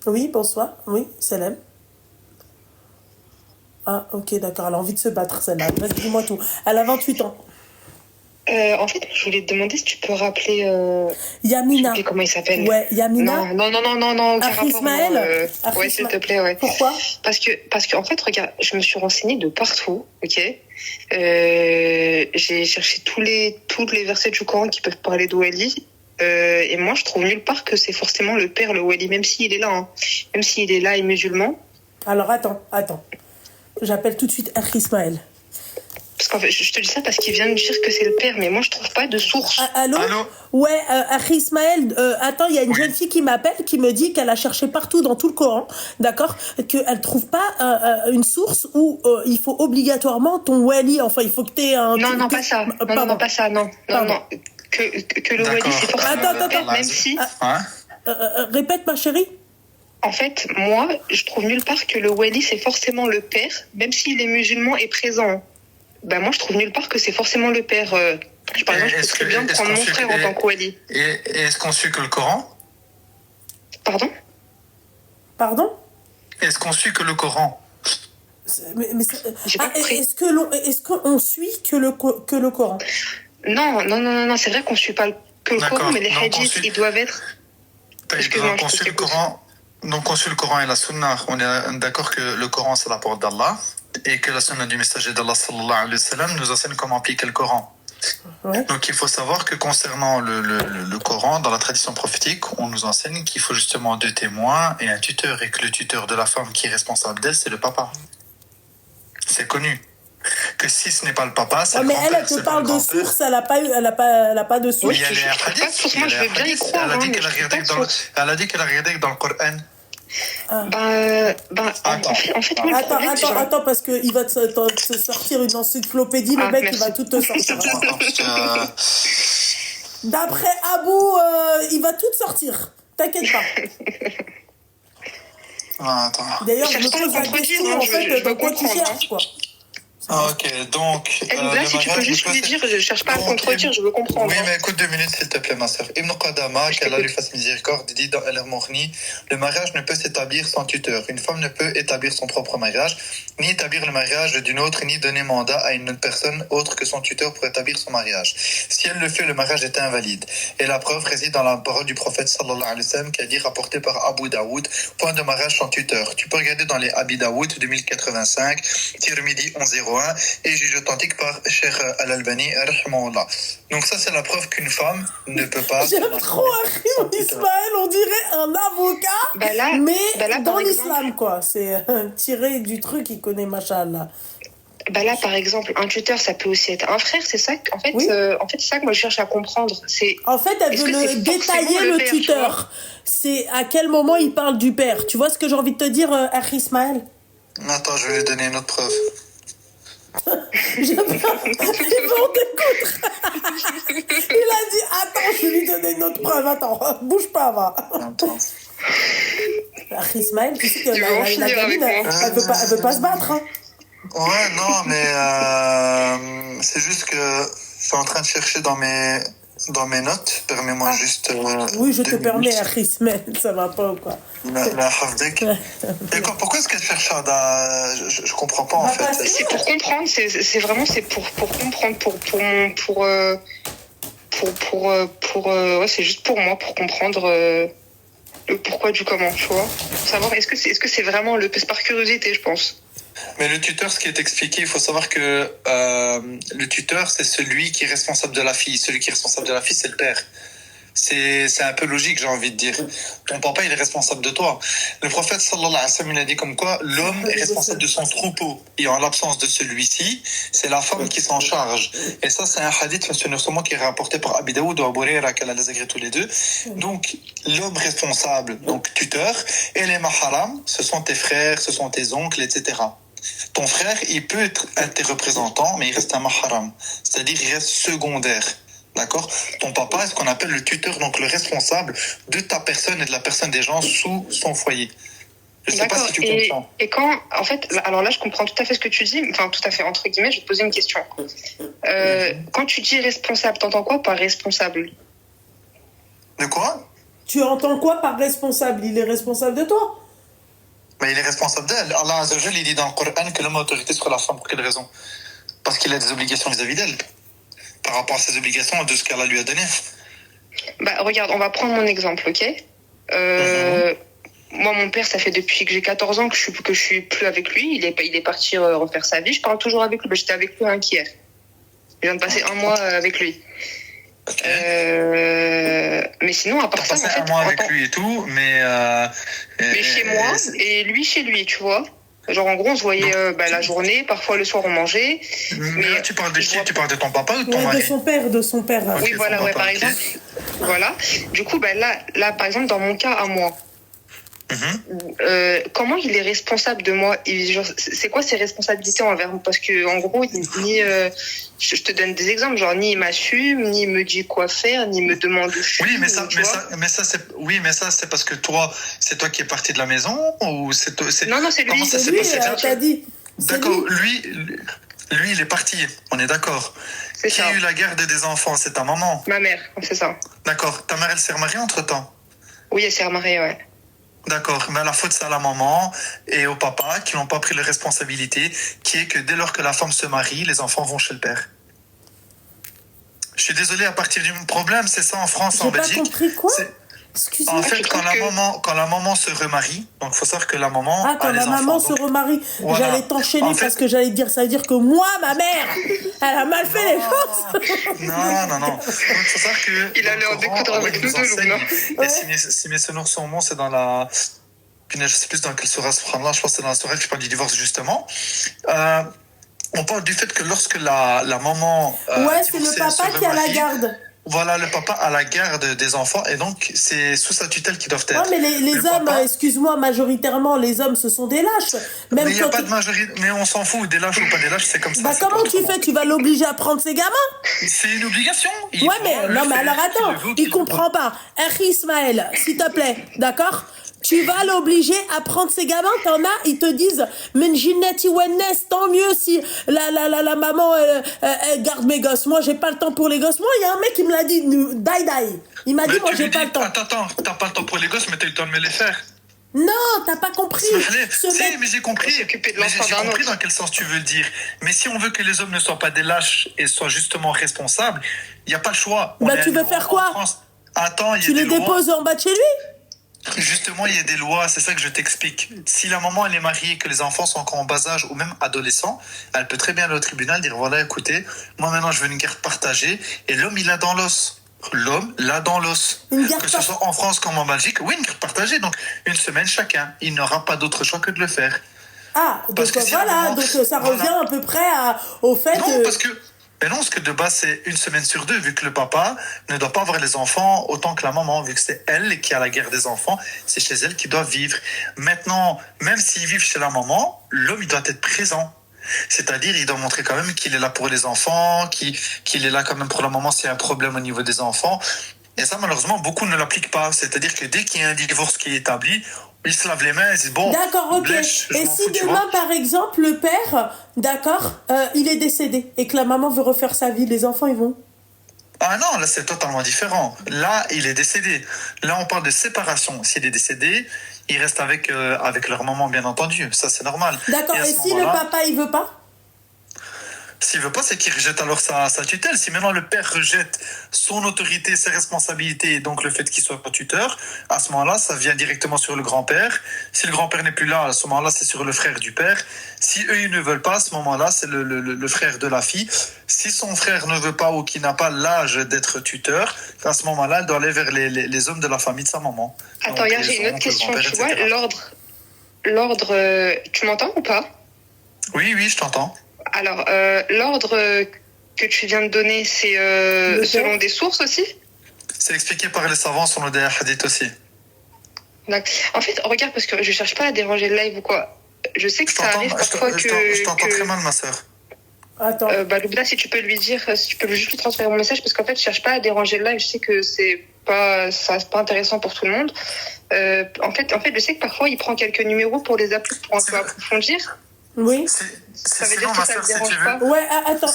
Oui, bonsoir. Oui, Salem. Ah, ok, d'accord. Elle a envie de se battre, celle-là. Vas-y, dis-moi tout. Elle a 28 ans. En fait, je voulais te demander si tu peux rappeler. J'ai oublié Yamina. comment il s'appelle. Ouais, Yamina. Non, aucun Akhi rapport, non. Ismaël. Ouais, s'il te plaît, ouais. Pourquoi? Parce que, en fait, regarde, je me suis renseignée de partout, ok? J'ai cherché tous les versets du Coran qui peuvent parler de Wali. Et moi, je trouve nulle part que c'est forcément le père, le Wali, même s'il est là, hein. Même s'il est là et musulman. Alors, attends. J'appelle tout de suite Akhi Ismaël. Parce qu'en fait, je te dis ça parce qu'il vient de dire que c'est le père, mais moi, je trouve pas de source. Allô? Ouais, Akhi Ismaël, attends, il y a une jeune fille qui m'appelle, qui me dit qu'elle a cherché partout dans tout le Coran, d'accord, qu'elle trouve pas une source où il faut obligatoirement ton wali, enfin, il faut que t'aies un... Non, pas ça. Non, pas ça, non. Que le wali, c'est forcément le père, même si... répète, ma chérie. En fait, moi, je trouve nulle part que le wali, c'est forcément le père, même s'il est musulman et présent. Ben moi, je trouve nulle part que c'est forcément le père. Par exemple, je peux très bien prendre mon frère en tant que wali. Et est-ce qu'on suit que le Coran? Pardon? Est-ce qu'on suit que le Coran? Est-ce qu'on suit que le Coran? Non, c'est vrai qu'on suit pas que le Coran, mais les hadiths, ils doivent être... Excuse-moi, on suit le Coran. Donc on suit le Coran et la Sunna. On est d'accord que le Coran, c'est la parole d'Allah et que la Sunna du messager d'Allah sallallahu alayhi wa sallam nous enseigne comment appliquer le Coran. Ouais. Donc il faut savoir que concernant le Coran, dans la tradition prophétique, on nous enseigne qu'il faut justement 2 témoins et un tuteur, et que le tuteur de la femme qui est responsable d'elle, c'est le papa. C'est connu. Que si ce n'est pas le papa, c'est le grand-père. Mais elle te parle de source, elle a pas de source. Oui, il y a les hadiths. Moi, je veux bien y croire. Elle a dit qu'elle a regardé dans le Coran. Attends, parce qu'il va te sortir une encyclopédie, le mec, il va tout te sortir. D'après Abou, il va tout te sortir. T'inquiète pas. Attends. D'ailleurs, je me pose la question, en fait, de quoi tu cherches, quoi. Ok, donc... là, si tu peux juste lui dire, je cherche pas à contredire, je veux comprendre. Oui, mais écoute 2 minutes, s'il te plaît, ma soeur. Ibn Qadama, qu'Allah lui fasse miséricorde, dit dans Al-Mourni, le mariage ne peut s'établir sans tuteur. Une femme ne peut établir son propre mariage, ni établir le mariage d'une autre, ni donner mandat à une autre personne autre que son tuteur pour établir son mariage. Si elle le fait, le mariage est invalide. Et la preuve réside dans la parole du prophète sallallahu alayhi wa sallam, qui a dit, rapporté par Abu Daoud, point de mariage sans tuteur. Tu peux regarder dans les Abi Daoud 2085, Tirmidhi 1101, et juge authentique par Cheikh Al-Albani, rahimahullah. Donc ça, c'est la preuve qu'une femme ne peut pas... J'aime trop Akhi Ismaël, on dirait un avocat, mais dans l'islam, quoi. C'est tiré du truc qu'il connaît, machallah. Là, par exemple, un tuteur, ça peut aussi être un frère, c'est ça. En fait, c'est ça que moi je cherche à comprendre. En fait, elle veut détailler le tuteur. C'est à quel moment il parle du père. Tu vois ce que j'ai envie de te dire, Akhi Ismaël? Attends, je vais lui donner une autre preuve. Il va en découdre. Il a dit attends, je vais lui donner une autre preuve. Attends, bouge pas, va. Akhi Ismaël, tu sais que la gamine, elle veut pas se battre, hein. Ouais, non, mais c'est juste que je suis en train de chercher dans mes notes. Permets-moi juste... oui, je te permets, Akhi Ismaël, ça va pas ou quoi? La Hafdek. Pourquoi est-ce qu'elle cherche ça? Je comprends pas, en fait. C'est pour comprendre, c'est vraiment pour comprendre, ouais, c'est juste pour moi, pour comprendre le pourquoi du comment, tu vois. Pour savoir, est-ce que c'est vraiment c'est par curiosité, je pense. Mais le tuteur, ce qui est expliqué, il faut savoir que le tuteur, c'est celui qui est responsable de la fille. Celui qui est responsable de la fille, c'est le père. C'est un peu logique, j'ai envie de dire. Ton papa, il est responsable de toi. Le prophète, sallallahu alayhi wa sallam, il a dit comme quoi l'homme est responsable de son troupeau. Et en l'absence de celui-ci, c'est la femme qui s'en charge. Et ça, c'est un hadith, qui est rapporté par Abi Daoud ou Abu Huraira, qu'elle a les agrès tous les deux. Donc, l'homme responsable, donc tuteur, et les maharam, ce sont tes frères, ce sont tes oncles, etc. Ton frère, il peut être un de tes représentants, mais il reste un maharam. C'est-à-dire, il reste secondaire. D'accord? Ton papa est ce qu'on appelle le tuteur, donc le responsable de ta personne et de la personne des gens sous son foyer. Je sais pas si tu comprends. Et quand, en fait, alors là, je comprends tout à fait ce que tu dis, enfin, tout à fait, entre guillemets, je vais te poser une question. Quand tu dis responsable, t'entends quoi par responsable? De quoi? Tu entends quoi par responsable? Il est responsable de toi. Mais il est responsable d'elle. Allah Azza wa Jalla, il dit dans le Coran que l'homme a autorité sur la femme. Pour quelle raison? Parce qu'il a des obligations vis-à-vis d'elle. Par rapport à ses obligations et de ce qu'Allah lui a donné. Bah, regarde, on va prendre mon exemple, ok? Moi, mon père, ça fait depuis que j'ai 14 ans que je suis plus avec lui. Il est parti refaire sa vie. Je parle toujours avec lui. J'étais avec lui hier. Je viens de passer un mois avec lui. Mais sinon, à part ça, en fait, un mois avec lui et tout, mais chez moi et lui chez lui, tu vois. Genre, en gros, on se voyait la journée, parfois le soir, on mangeait. Mais là, tu parles de qui? Tu parles de ton papa ou de ton mari? De son père. Okay, oui, voilà, ouais, par exemple. Voilà. Du coup, là, par exemple, dans mon cas, à moi, comment il est responsable de moi? C'est quoi ses responsabilités envers moi? Parce que en gros, je te donne des exemples, genre ni il m'assume, ni il me dit quoi faire, ni il me demande où je suis. Oui, mais ça c'est parce que c'est toi qui es parti de la maison ou c'est Non, c'est lui. Comment ça c'est s'est lui, passé? t'as dit. D'accord, lui il est parti. On est d'accord. Qui a eu la garde des enfants? C'est ta maman? Ma mère, c'est ça. D'accord. Ta mère, elle s'est remariée entre-temps? Oui, elle s'est remariée, ouais. D'accord, mais à la faute, c'est à la maman et au papa qui n'ont pas pris les responsabilités, qui est que dès lors que la femme se marie, les enfants vont chez le père. Je suis désolé, à partir du problème, c'est ça en France, en Belgique. J'ai pas compris quoi? Excuse-moi. En fait, quand la maman se remarie, donc il faut savoir que la maman quand la maman se remarie, voilà. J'allais t'enchaîner parce que j'allais dire, ça veut dire que moi, ma mère, elle a mal fait les choses. Non. Donc, il faut savoir que... Il allait en découdre avec nous deux, non? Et si mes soeurs sont bons, c'est dans la... Je sais plus dans quelle sourate ce prend là, je pense que c'est dans la sourate qui parle du divorce, justement. On parle du fait que lorsque la maman... c'est le papa qui a la garde. Voilà, le papa a la garde des enfants et donc c'est sous sa tutelle qu'ils doivent être. Ouais, mais les hommes, papa... excuse-moi, majoritairement, les hommes, ce sont des lâches. Même mais il n'y a pas de majorité, mais on s'en fout, des lâches ou pas des lâches, c'est comme ça. Comment tu fais? Tu vas l'obliger à prendre ses gamins? C'est une obligation. Mais alors attends, il comprend pas. Ismaël, s'il te plaît, d'accord? Tu vas l'obliger à prendre ses gamins. T'en as, ils te disent Menjinati Wennes, tant mieux si la maman elle garde mes gosses. Moi, j'ai pas le temps pour les gosses. Moi, il y a un mec qui me l'a dit, Daï. Il m'a dit, moi, j'ai pas le temps. Attends, t'as pas le temps pour les gosses, mais t'as eu le temps de me les faire. Non, t'as pas compris. Mais j'ai compris. J'ai compris dans quel sens tu veux le dire. Mais si on veut que les hommes ne soient pas des lâches et soient justement responsables, il n'y a pas le choix. Tu veux faire quoi? Attends, tu les déposes en bas de chez lui? Justement, il y a des lois, c'est ça que je t'explique. Si la maman elle est mariée, que les enfants sont encore en bas âge ou même adolescents, elle peut très bien aller au tribunal dire voilà, écoutez, moi maintenant je veux une garde partagée et l'homme il l'a dans l'os. L'homme l'a dans l'os. Que ce soit en France comme en Belgique, oui, une garde partagée, donc une semaine chacun. Il n'aura pas d'autre choix que de le faire. Donc voilà, donc ça revient à peu près au fait. Non, parce que de base, c'est une semaine sur deux, vu que le papa ne doit pas avoir les enfants autant que la maman, vu que c'est elle qui a la garde des enfants, c'est chez elle qu'ils doivent vivre. Maintenant, même s'ils vivent chez la maman, l'homme, il doit être présent. C'est-à-dire, il doit montrer quand même qu'il est là pour les enfants, qu'il est là quand même pour la maman s'il y a un problème au niveau des enfants. Et ça, malheureusement, beaucoup ne l'appliquent pas. C'est-à-dire que dès qu'il y a un divorce qui est établi, ils se lavent les mains et disent bon. D'accord, ok. Et si demain, par exemple, le père, il est décédé et que la maman veut refaire sa vie, les enfants, ils vont? Ah non, là, c'est totalement différent. Là, il est décédé. Là, on parle de séparation. S'il est décédé, ils restent avec leur maman, bien entendu. Ça, c'est normal. D'accord, et si le papa, il veut pas? S'il veut pas, c'est qu'il rejette alors sa tutelle. Si maintenant le père rejette son autorité, ses responsabilités, et donc le fait qu'il soit tuteur, à ce moment-là, ça vient directement sur le grand-père. Si le grand-père n'est plus là, à ce moment-là, c'est sur le frère du père. Si eux, ils ne veulent pas, à ce moment-là, c'est le frère de la fille. Si son frère ne veut pas ou qu'il n'a pas l'âge d'être tuteur, à ce moment-là, elle doit aller vers les hommes de la famille de sa maman. Attends, regarde, j'ai une autre question. Tu vois, l'ordre, tu m'entends ou pas? Oui, je t'entends. Alors, l'ordre que tu viens de donner, c'est selon des sources aussi? C'est expliqué par les savants selon des hadiths aussi. D'accord. En fait, regarde, parce que je cherche pas à déranger le live ou quoi. Je sais que ça arrive parfois que... Je t'entends très mal, ma sœur. Attends. Loubna, si tu peux lui dire, si tu peux juste lui transférer mon message, parce qu'en fait, je cherche pas à déranger le live. Je sais que c'est pas intéressant pour tout le monde. En fait, je sais que parfois, il prend quelques numéros pour les appeler pour un peu approfondir. Oui. Ça veut Sinon, dire ma que ça soeur, te si tu dérange veux. pas? Ouais,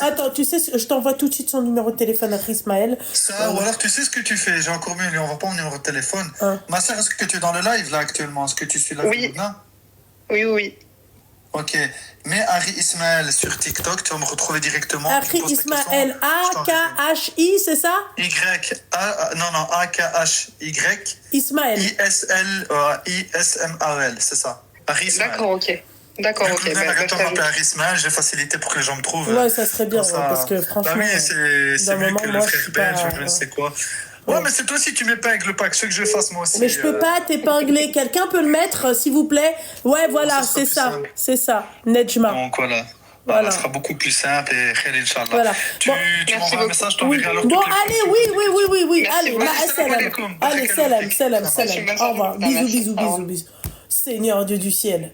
attends, tu sais, je t'envoie tout de suite son numéro de téléphone à Ismaël. Ça, ou alors tu sais ce que tu fais, j'ai encore mieux, lui envoie pas mon numéro de téléphone. Hein. Ma soeur, est-ce que tu es dans le live là actuellement? Est-ce que tu suis là? Oui. Oui, oui. Ok, mets Harry Ismaël sur TikTok, tu vas me retrouver directement. Harry Ismaël, A-K-H-I, c'est ça? Non, A-K-H-Y. Ismaël. I-S-M-A-L, c'est ça. Harry Ismaël. D'accord, ok. D'accord, ok. Arrête-toi de m'appeler Harry Ismaël, j'ai facilité pour que les gens me trouvent. Ouais, ça serait bien, ça... ouais, parce que franchement. Bah oui, c'est mieux que le frère belge, je ne sais quoi. Ouais, mais c'est toi si tu m'épingles pas, que ce que je fasse moi aussi. Mais je peux pas t'épingler. Quelqu'un peut le mettre, s'il vous plaît? Ouais, voilà, c'est ça. C'est ça. Nejma. Donc voilà. Ça sera beaucoup plus simple et khayr, Inch'Allah. Voilà. Tu m'envoies un message, je t'enverrai alors. Bon, allez, oui. Allez, Salam. salam. Au revoir. Bisous. Seigneur Dieu du ciel.